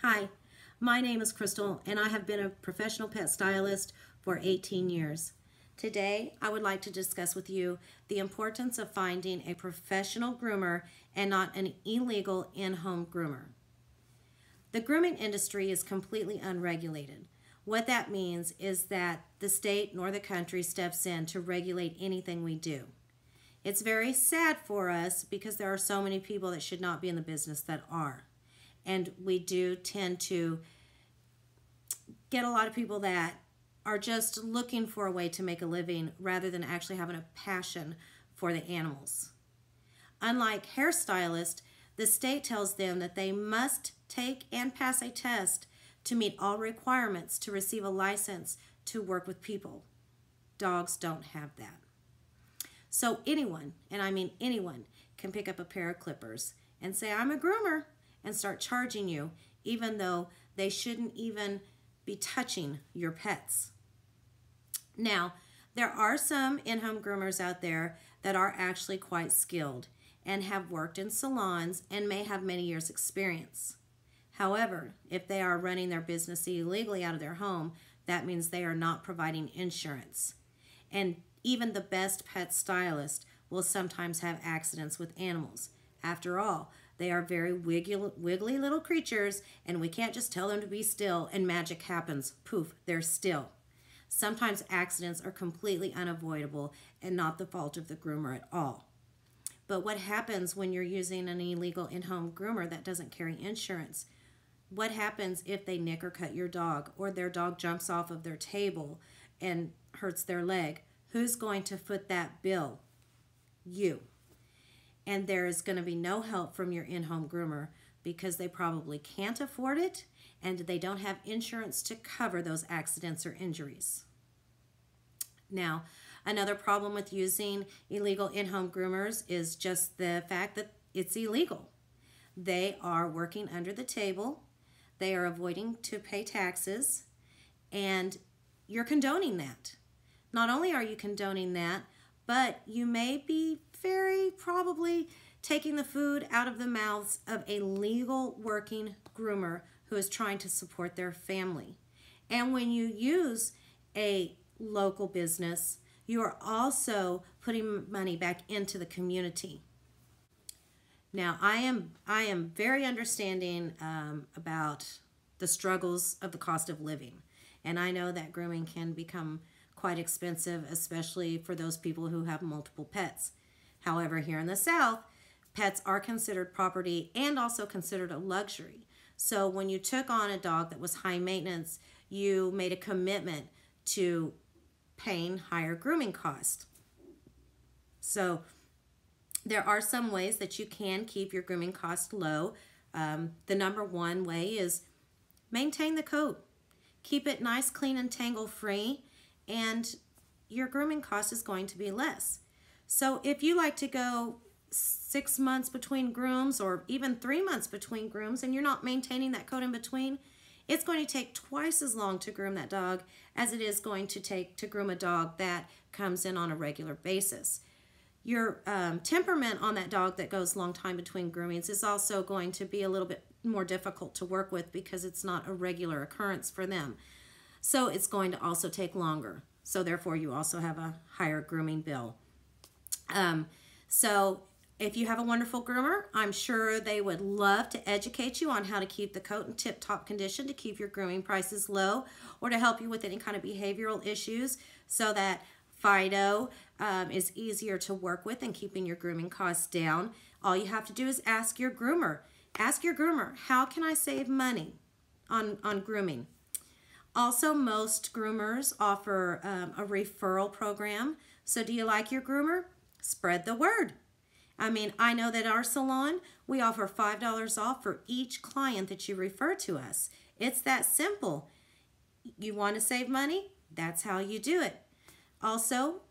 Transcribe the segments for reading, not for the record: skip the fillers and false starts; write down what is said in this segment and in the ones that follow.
Hi, my name is Crystal and I have been a professional pet stylist for 18 years. Today, I would like to discuss with you the importance of finding a professional groomer and not an illegal in-home groomer. The grooming industry is completely unregulated. What that means is that the state nor the country steps in to regulate anything we do. It's very sad for us because there are so many people that should not be in the business that are. And we do tend to get a lot of people that are just looking for a way to make a living rather than actually having a passion for the animals. Unlike hairstylists, the state tells them that they must take and pass a test to meet all requirements to receive a license to work with people. Dogs don't have that. So anyone, and I mean anyone, can pick up a pair of clippers and say, "I'm a groomer," and start charging you, even though they shouldn't even be touching your pets. Now, there are some in-home groomers out there that are actually quite skilled and have worked in salons and may have many years experience. However, if they are running their business illegally out of their home, that means they are not providing insurance. And even the best pet stylist will sometimes have accidents with animals. After all, they are very wiggly little creatures, and we can't just tell them to be still and magic happens. Poof, they're still. Sometimes accidents are completely unavoidable and not the fault of the groomer at all. But what happens when you're using an illegal in-home groomer that doesn't carry insurance? What happens if they nick or cut your dog, or their dog jumps off of their table and hurts their leg? Who's going to foot that bill? You. And there is going to be no help from your in-home groomer because they probably can't afford it and they don't have insurance to cover those accidents or injuries. Now, another problem with using illegal in-home groomers is just the fact that it's illegal. They are working under the table, they are avoiding to pay taxes, and you're condoning that. Not only are you condoning that, but you may be very probably taking the food out of the mouths of a legal working groomer who is trying to support their family. And when you use a local business, you are also putting money back into the community. Now, I am very understanding about the struggles of the cost of living. And I know that grooming can become quite expensive, especially for those people who have multiple pets. However, here in the South, pets are considered property and also considered a luxury. So when you took on a dog that was high maintenance, you made a commitment to paying higher grooming costs. So there are some ways that you can keep your grooming costs low. The number one way is maintain the coat. Keep it nice, clean, and tangle-free, and your grooming cost is going to be less. So if you like to go 6 months between grooms or even 3 months between grooms and you're not maintaining that coat in between, it's going to take twice as long to groom that dog as it is going to take to groom a dog that comes in on a regular basis. Your temperament on that dog that goes long time between groomings is also going to be a little bit more difficult to work with because it's not a regular occurrence for them. So it's going to also take longer. So therefore you also have a higher grooming bill. So if you have a wonderful groomer, I'm sure they would love to educate you on how to keep the coat in tip-top condition, to keep your grooming prices low, or to help you with any kind of behavioral issues so that Fido is easier to work with and keeping your grooming costs down. All you have to do is ask your groomer. Ask your groomer, how can I save money on grooming? Also, most groomers offer a referral program. So do you like your groomer? Spread the word. I mean, I know that our salon, we offer $5 off for each client that you refer to us. It's that simple. You want to save money? That's how you do it. Also,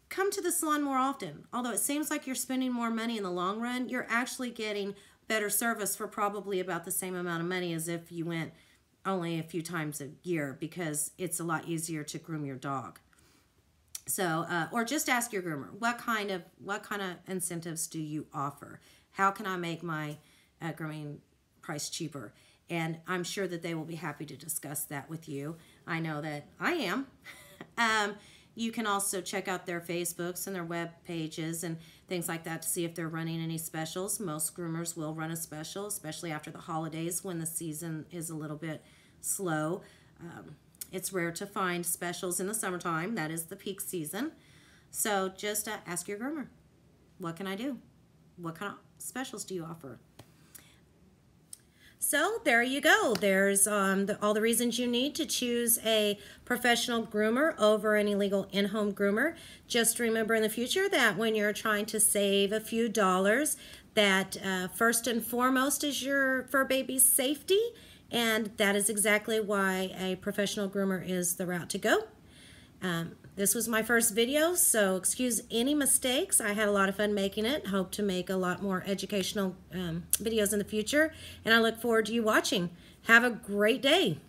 come to the salon more often. Although it seems like you're spending more money in the long run, you're actually getting better service for probably about the same amount of money as if you went only a few times a year, because it's a lot easier to groom your dog. So, or just ask your groomer, what kind of incentives do you offer? How can I make my grooming price cheaper? and I'm sure that they will be happy to discuss that with you. I know that I am. You can also check out their Facebooks and their web pages and things like that to see if they're running any specials. Most groomers will run a special, especially after the holidays when the season is a little bit slow. It's rare to find specials in the summertime. That is the peak season. So just ask your groomer, what can I do? What kind of specials do you offer? So there you go. There's all the reasons you need to choose a professional groomer over an illegal in-home groomer. Just remember in the future that when you're trying to save a few dollars, that first and foremost is your fur baby's safety, and that is exactly why a professional groomer is the route to go. This was my first video, so excuse any mistakes. I had a lot of fun making it. Hope to make a lot more educational videos in the future, and I look forward to you watching. Have a great day.